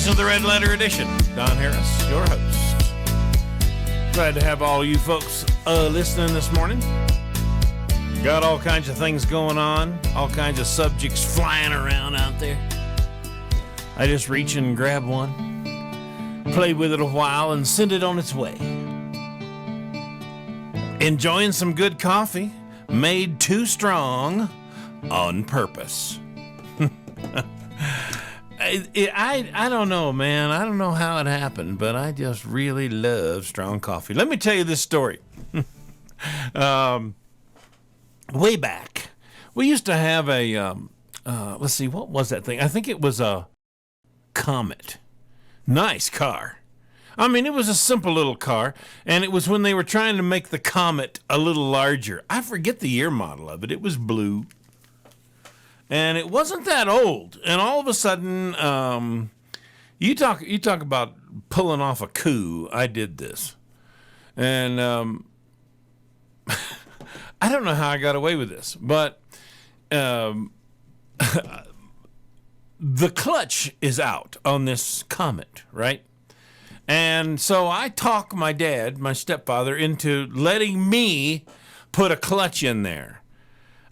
edition of the Red Letter Edition. Don Harris, your host. Glad to have all you folks listening this morning. Got all kinds of things going on, all kinds of subjects flying around out there. I just reach and grab one, play with it a while, and send it on its way. Enjoying some good coffee, made too strong on purpose. I don't know, man. I don't know how it happened, but I just really love strong coffee. Let me tell you this story. Way back, we used to have a, let's see, what was that thing? I think it was a Comet. Nice car. I mean, it was a simple little car, and it was when they were trying to make the Comet a little larger. I forget the year model of it. It was blue. And it wasn't that old. And all of a sudden, you talk about pulling off a coup. I did this. And I don't know how I got away with this, but the clutch is out on this Comet, right? And so I talk my dad, my stepfather, into letting me put a clutch in there.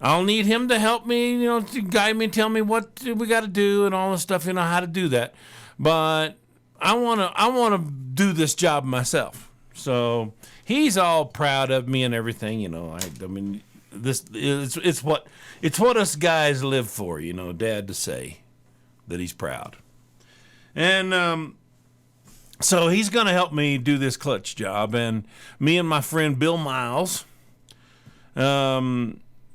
I'll need him to help me, to guide me, tell me what we got to do and all this stuff, how to do that. But I want to do this job myself. So he's all proud of me and everything, I mean, this it's what us guys live for, Dad to say that he's proud. And so he's going to help me do this clutch job, and me and my friend Bill Miles,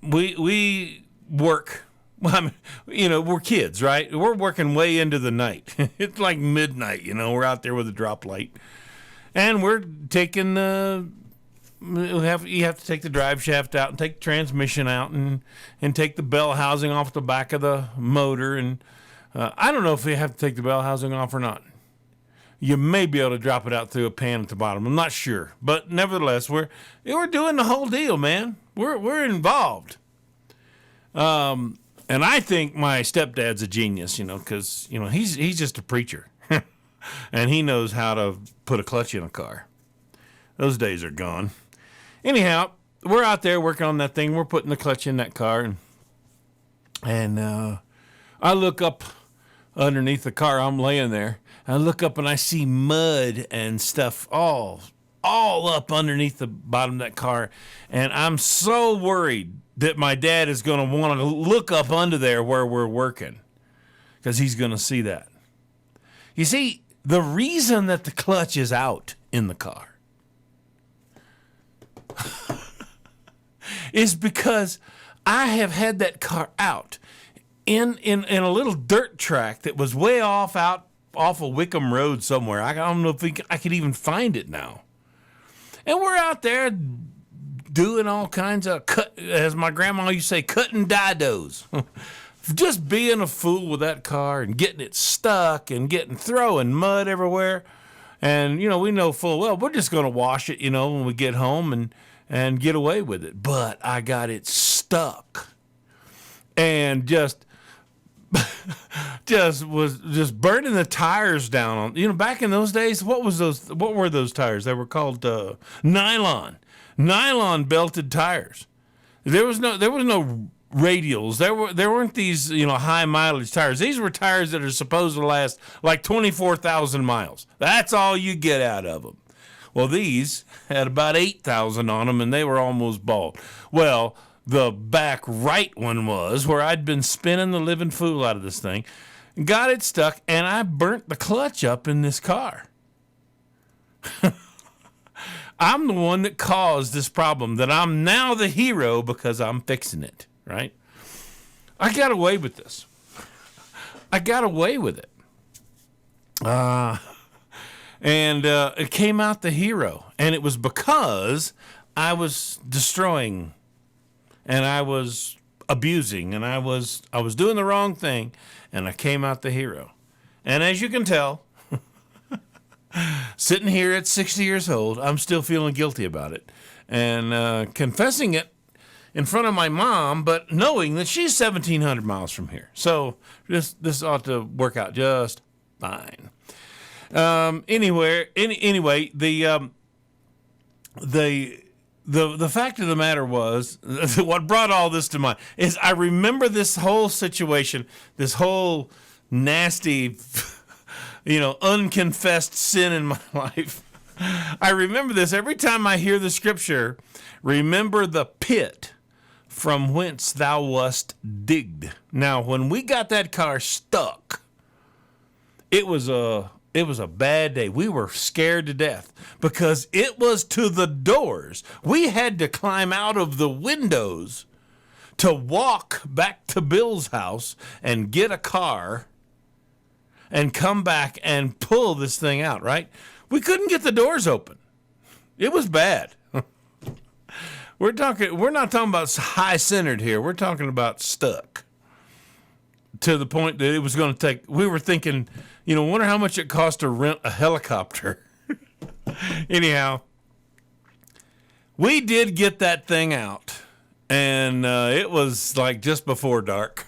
we work. Well, we're kids, right? We're working way into the night. It's like midnight, we're out there with a drop light. And we're taking you have to take the drive shaft out and take the transmission out and take the bell housing off the back of the motor. And I don't know if you have to take the bell housing off or not. You may be able to drop it out through a pan at the bottom. I'm not sure. But nevertheless, we're doing the whole deal, man. We're involved. And I think my stepdad's a genius, because, he's just a preacher. And he knows how to put a clutch in a car. Those days are gone. Anyhow, we're out there working on that thing. We're putting the clutch in that car. And I look up underneath the car. I'm laying there. I look up and I see mud and stuff all up underneath the bottom of that car. And I'm so worried that my dad is going to want to look up under there where we're working, because he's going to see that. You see, the reason that the clutch is out in the car is because I have had that car out in a little dirt track that was way off of Wickham Road somewhere. I don't know if I could even find it now. And we're out there doing all kinds of as my grandma used to say, cutting didos. Just being a fool with that car and getting it stuck and throwing mud everywhere. And, we know full well we're just going to wash it, when we get home and get away with it. But I got it stuck and just was burning the tires down on, back in those days. What were those tires? They were called nylon belted tires. There was no radials. There weren't these, high mileage tires. These were tires that are supposed to last like 24,000 miles. That's all you get out of them. Well, these had about 8,000 on them, and they were almost bald. Well, the back right one was where I'd been spinning the living fool out of this thing, got it stuck, and I burnt the clutch up in this car. I'm the one that caused this problem, that I'm now the hero because I'm fixing it, right? I got away with this. I got away with it. And it came out the hero. And it was because I was destroying and I was abusing and I was doing the wrong thing, and I came out the hero. And as you can tell, sitting here at 60 years old, I'm still feeling guilty about it and confessing it in front of my mom, but knowing that she's 1,700 miles from here. So this ought to work out just fine. Anyway, the fact of the matter was, what brought all this to mind is I remember this whole situation, this whole nasty, unconfessed sin in my life. I remember this every time I hear the scripture, remember the pit from whence thou wast digged. Now, when we got that car stuck, it was a bad day. We were scared to death because it was to the doors. We had to climb out of the windows to walk back to Bill's house and get a car and come back and pull this thing out, right? We couldn't get the doors open. It was bad. We're not talking about high-centered here. We're talking about stuck to the point that it was going to take, we were thinking, wonder how much it cost to rent a helicopter. Anyhow, we did get that thing out, and it was like just before dark,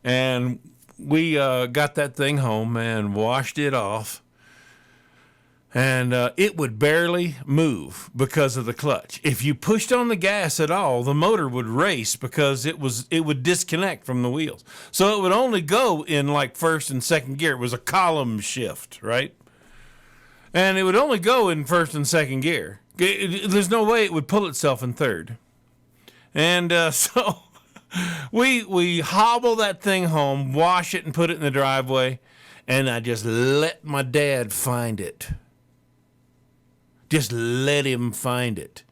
and we got that thing home and washed it off. And it would barely move because of the clutch. If you pushed on the gas at all, the motor would race because it would disconnect from the wheels. So it would only go in like first and second gear. It was a column shift, right? And it would only go in first and second gear. There's no way it would pull itself in third. And so we hobble that thing home, wash it and put it in the driveway, and I just let my dad find it. Just let him find it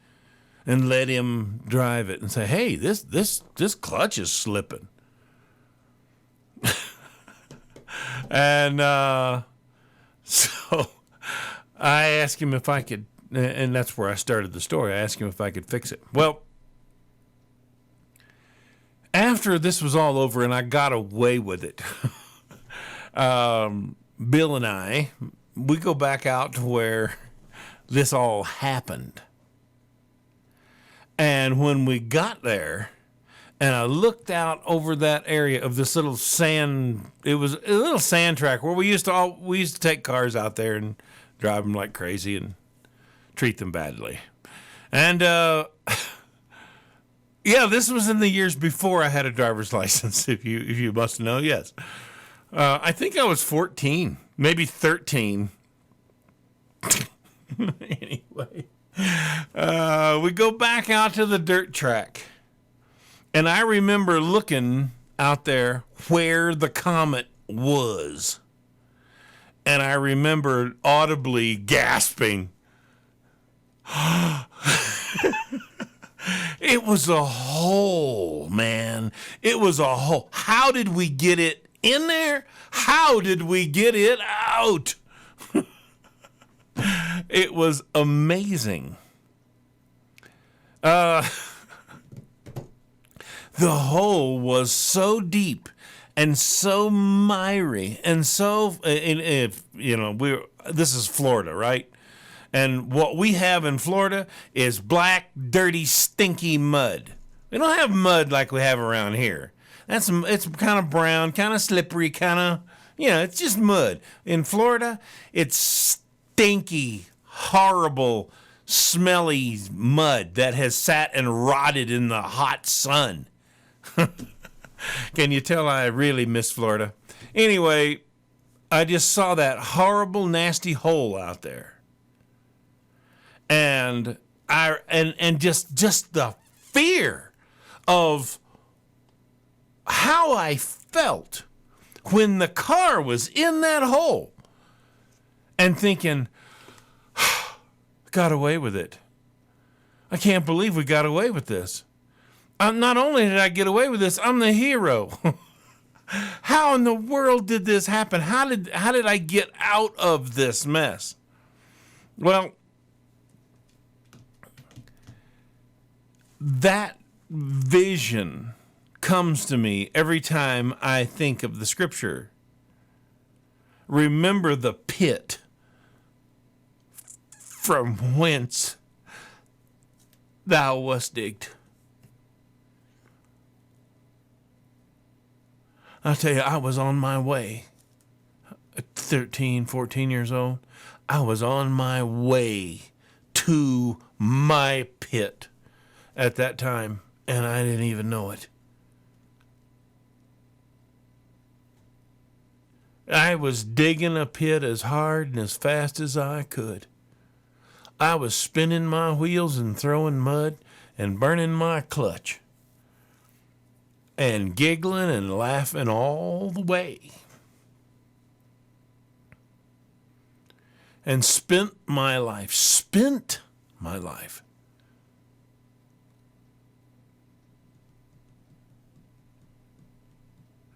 and let him drive it and say, hey, this clutch is slipping. And so I asked him if I could, and that's where I started the story. I asked him if I could fix it. Well, after this was all over and I got away with it, Bill and I, we go back out to where this all happened. And when we got there, and I looked out over that area of this little sand, it was a little sand track where we used to take cars out there and drive them like crazy and treat them badly. And this was in the years before I had a driver's license, if you must know. Yes. I think I was 14, maybe 13. Anyway, we go back out to the dirt track, and I remember looking out there where the comet was, and I remember audibly gasping. It was a hole, man. It was a hole. How did we get it in there? How did we get it out? It was amazing. The hole was so deep and so miry and so, this is Florida, right? And what we have in Florida is black, dirty, stinky mud. We don't have mud like we have around here. It's kind of brown, kind of slippery, kind of, it's just mud. In Florida, it's stinky, horrible, smelly mud that has sat and rotted in the hot sun. Can you tell I really miss Florida? Anyway, I just saw that horrible, nasty hole out there. And just the fear of how I felt when the car was in that hole. And thinking, got away with it. I can't believe we got away with this. Not only did I get away with this, I'm the hero. How in the world did this happen? How did I get out of this mess? Well, that vision comes to me every time I think of the scripture. Remember the pit from whence thou wast digged. I tell you, I was on my way 13, 14 years old, I was on my way to my pit at that time, and I didn't even know it. I was digging a pit as hard and as fast as I could. I was spinning my wheels and throwing mud and burning my clutch and giggling and laughing all the way. And spent my life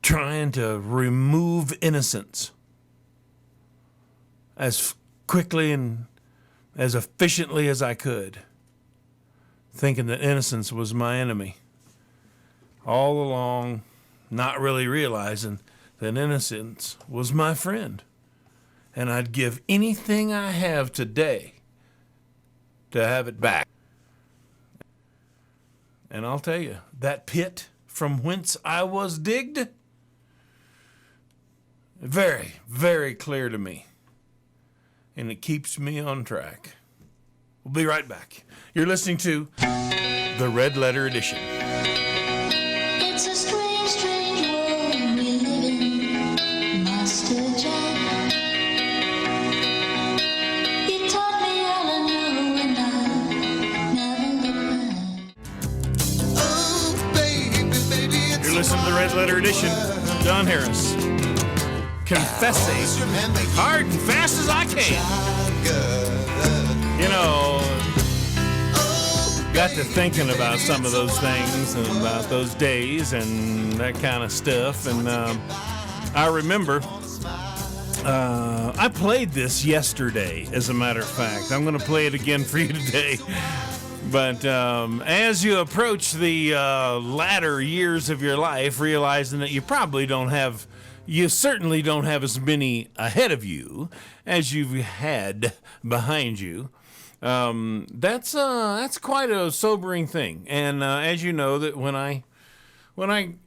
trying to remove innocence as quickly and as efficiently as I could, thinking that innocence was my enemy. All along, not really realizing that innocence was my friend. And I'd give anything I have today to have it back. And I'll tell you, that pit from whence I was digged, very, very clear to me. And it keeps me on track. We'll be right back. You're listening to the Red Letter Edition. It's a strange, strange world we live in, Master Jack. You taught me all I knew and I never looked back. Oh, baby, it's You're listening to the Red Letter Edition. Don Harris. Confessing hard and fast as I can. You know, got to thinking about some of those things and about those days and that kind of stuff. And I remember I played this yesterday, as a matter of fact. I'm going to play it again for you today. But as you approach the latter years of your life, realizing that you certainly don't have as many ahead of you as you've had behind you. That's quite a sobering thing. And as you know, that when I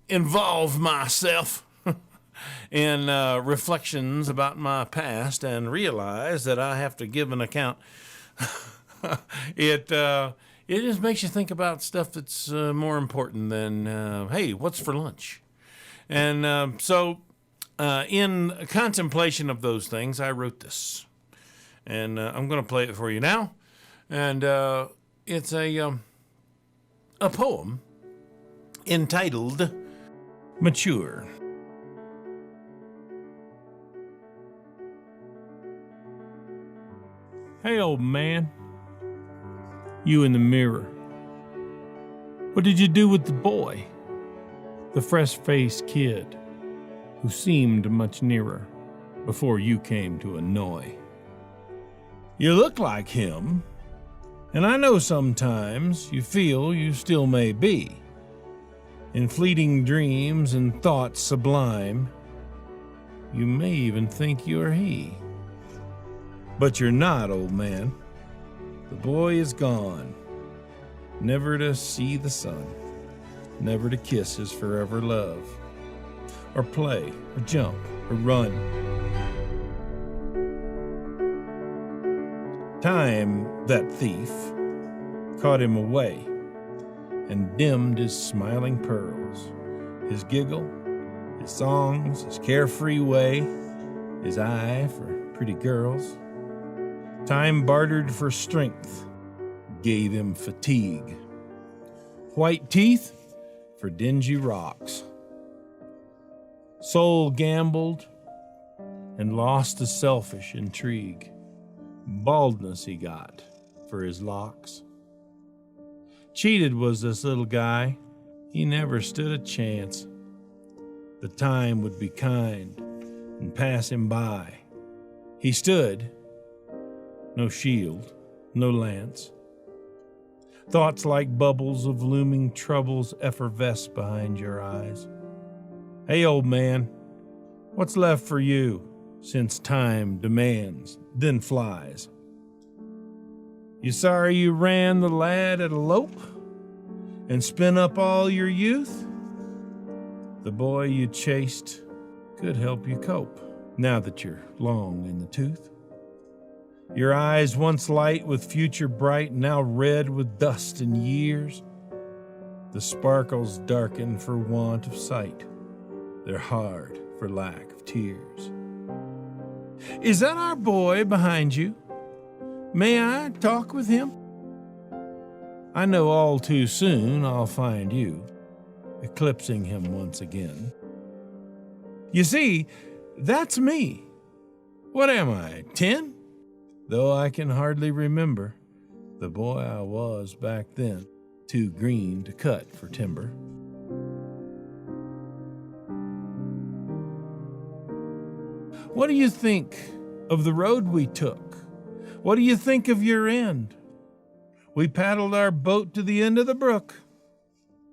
involve myself in reflections about my past and realize that I have to give an account, it just makes you think about stuff that's more important than hey, what's for lunch? And so in contemplation of those things, I wrote this, and I'm going to play it for you now. And it's a poem entitled Mature. Hey, old man, you in the mirror. What did you do with the boy, the fresh-faced kid who seemed much nearer before you came to annoy? You look like him, and I know sometimes you feel you still may be. In fleeting dreams and thoughts sublime, you may even think you're he. But you're not, old man. The boy is gone, never to see the sun, never to kiss his forever love, or play, or jump, or run. Time, that thief, caught him away and dimmed his smiling pearls, his giggle, his songs, his carefree way, his eye for pretty girls. Time bartered for strength, gave him fatigue. White teeth for dingy rocks. Soul gambled and lost to selfish intrigue. Baldness he got for his locks. Cheated was this little guy. He never stood a chance. The time would be kind and pass him by. He stood, no shield, no lance. Thoughts like bubbles of looming troubles effervesce behind your eyes. Hey, old man, what's left for you since time demands, then flies? You sorry you ran the lad at a lope and spent up all your youth? The boy you chased could help you cope. now that you're long in the tooth. Your eyes once light with future bright, now red with dust and years. The sparkles darken for want of sight. They're hard for lack of tears. Is that our boy behind you? May I talk with him? I know all too soon I'll find you, eclipsing him once again. You see, that's me. What am I, 10? Though I can hardly remember the boy I was back then, too green to cut for timber. What do you think of the road we took? What do you think of your end? We paddled our boat to the end of the brook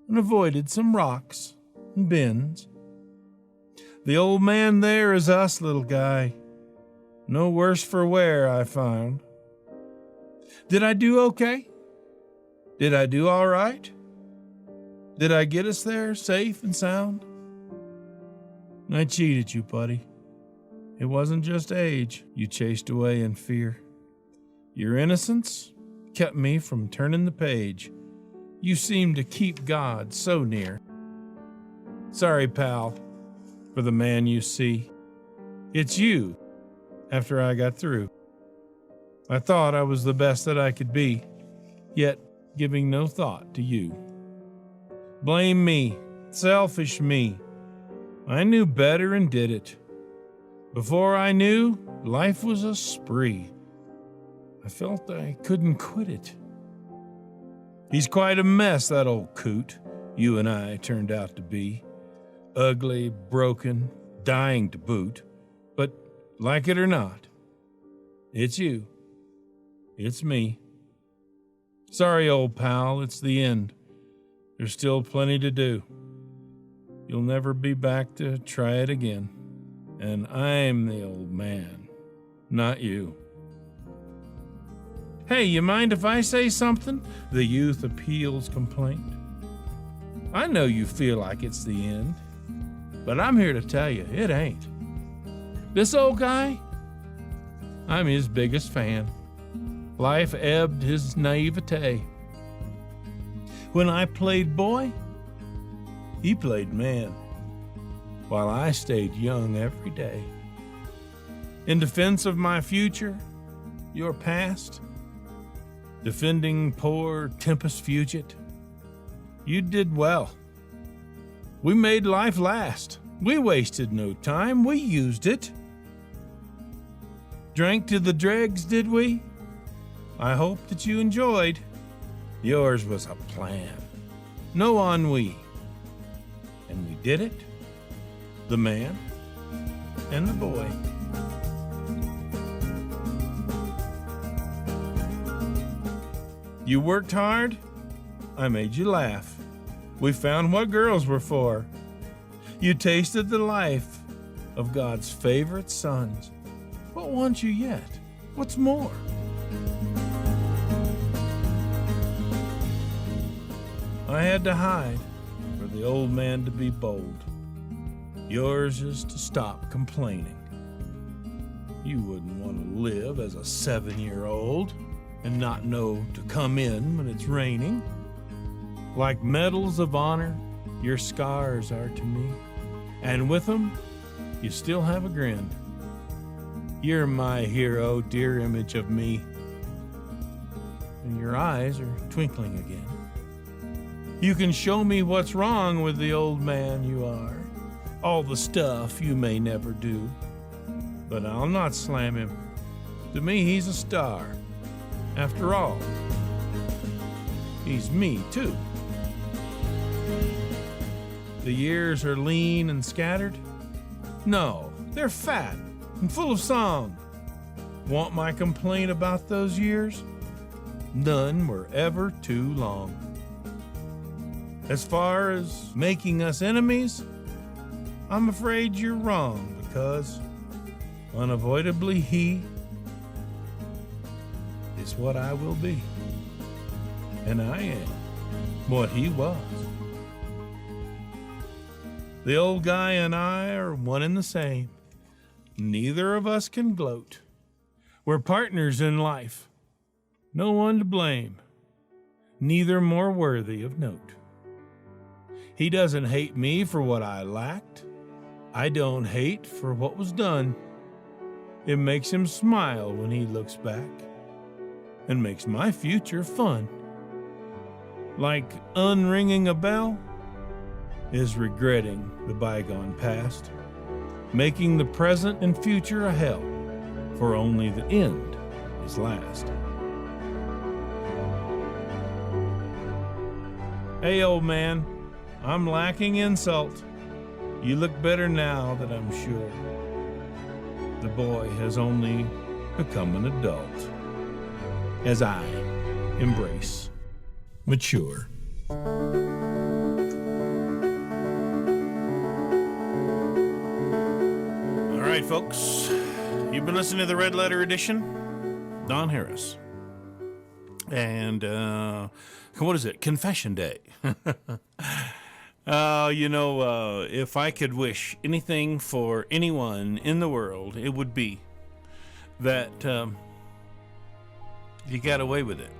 and avoided some rocks and bends. The old man there is us, little guy. No worse for wear, I found. Did I do okay? Did I do all right? Did I get us there safe and sound? I cheated you, buddy. It wasn't just age you chased away in fear. Your innocence kept me from turning the page. You seemed to keep God so near. Sorry, pal, for the man you see. It's you after I got through. I thought I was the best that I could be, yet giving no thought to you. Blame me, selfish me. I knew better and did it. Before I knew, life was a spree. I felt I couldn't quit it. He's quite a mess, that old coot you and I turned out to be. Ugly, broken, dying to boot. But like it or not, it's you. It's me. Sorry, old pal, it's the end. There's still plenty to do. You'll never be back to try it again. And I'm the old man, not you. Hey, you mind if I say something? The youth appeals complaint. I know you feel like it's the end, but I'm here to tell you it ain't. This old guy, I'm his biggest fan. Life ebbed his naivete. When I played boy, he played man, while I stayed young every day. In defense of my future, your past, defending poor Tempest Fugit, you did well. We made life last. We wasted no time. We used it. Drank to the dregs, did we? I hope that you enjoyed. Yours was a plan. No ennui. And we did it. The man and the boy. You worked hard. I made you laugh. We found what girls were for. You tasted the life of God's favorite sons. What want you yet? What's more? I had to hide for the old man to be bold. Yours is to stop complaining. You wouldn't want to live as a 7-year-old and not know to come in when it's raining. Like medals of honor, your scars are to me, and with them, you still have a grin. You're my hero, dear image of me. And your eyes are twinkling again. You can show me what's wrong with the old man you are, all the stuff you may never do. But I'll not slam him. To me, he's a star. After all, he's me too. The years are lean and scattered? No, they're fat and full of song. Want my complaint about those years? None were ever too long. As far as making us enemies, I'm afraid you're wrong, because unavoidably he is what I will be. And I am what he was. The old guy and I are one and the same. Neither of us can gloat. We're partners in life. No one to blame. Neither more worthy of note. He doesn't hate me for what I lacked. I don't hate for what was done. It makes him smile when he looks back and makes my future fun. Like unringing a bell is regretting the bygone past, making the present and future a hell, for only the end is last. Hey, old man, I'm lacking insult. You look better now that I'm sure. The boy has only become an adult as I embrace mature. All right, folks, you've been listening to the Red Letter Edition. Don Harris. And, what is it? Confession Day. If I could wish anything for anyone in the world, it would be that you got away with it.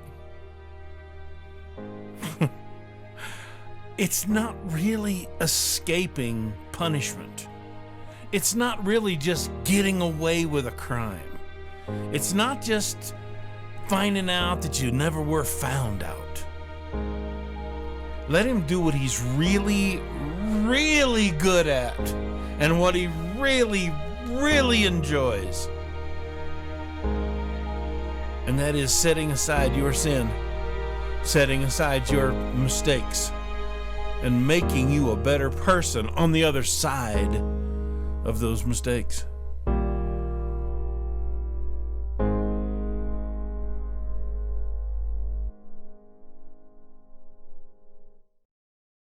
It's not really escaping punishment. It's not really just getting away with a crime. It's not just finding out that you never were found out. Let him do what he's really, really good at and what he really, really enjoys. And that is setting aside your sin, setting aside your mistakes, and making you a better person on the other side of those mistakes.